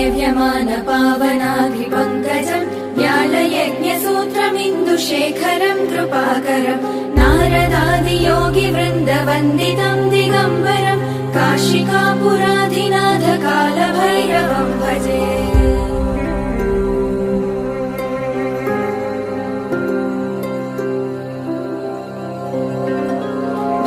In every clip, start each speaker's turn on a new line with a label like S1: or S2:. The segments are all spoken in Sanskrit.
S1: सेव्यमान पावनाभिपङ्कजम् व्यालयज्ञसूत्रमिन्दुशेखरम् कृपाकरम् नारदादियोगिवृन्दवन्दितम् दिगम्बरम् काशिकापुराधिनाथ कालभैरवम् भजे।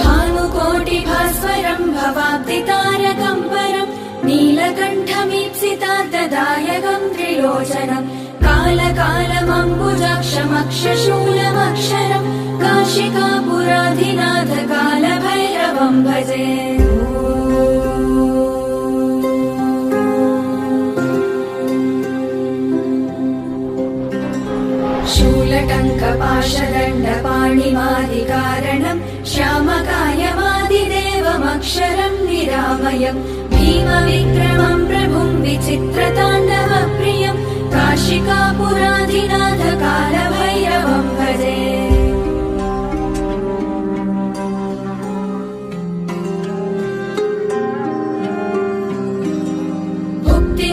S1: भानुकोटिभास्वरम् भवाब्दितारकम् परम् नीलकण्ठमीप्सितार्थदायकम् त्रिलोचनम् कालकालमम्बुजाक्षमक्षशूलमक्षरम् काशिकापुराधिनाथ कालभैरवम् भजे। शूलटङ्कपाशदण्डपाणिमादिकारणम् श्यामकायमादिदेवमक्षरम् निरामयम् भीमविक्रमम् प्रभुम् विचित्रताण्डवप्रियम् काशिकापुराधिनाथ कालभैरवम् भजे।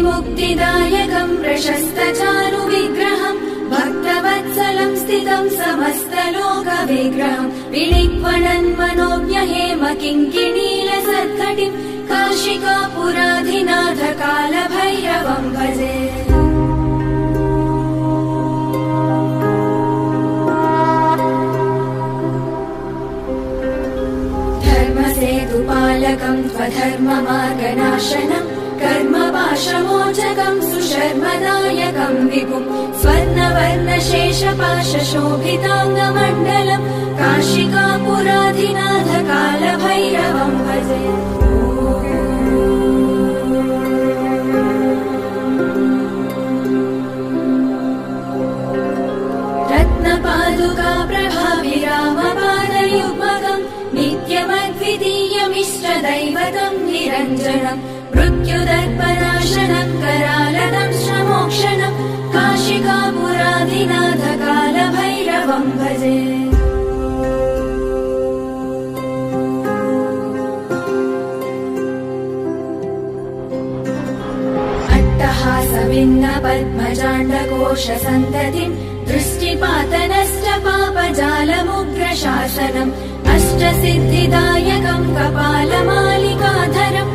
S1: मुक्तिदायकम् प्रशस्तचारुविग्रहम् भक्तवत्सलम् स्थितम् समस्तलोकविग्रहम् विलिक्वणन् मनोज्ञहेम किङ्किणीलसत्कटिम् काशिकापुराधिनाथ कालभैरवम् भजे। धर्मसेतुपालकम् त्वधर्ममार्गनाशनम् कर्मपाशमोचकम् सुशर्मदायकम् विभुम् स्वर्णवर्णशेषपाशशोभिताङ्गमण्डलम् काशिकापुराधिनाथ कालभैरवम् भजे। रत्नपादुका प्रभाभिरामपादयुग्मकम् नित्यमद्वितीयमिष्टदैवतम् निरञ्जनम् मृत्युदर्पनाशनम् करालदंश्रमोक्षणम् काशिकापुराधिनाथ कालभैरवम् भजे। अट्टहासभिन्न पद्मजाण्डकोशसन्ततिम् दृष्टिपातनश्च पापजालमुग्रशासनम् अष्टसिद्धिदायकम् कपालमालिकाधरम्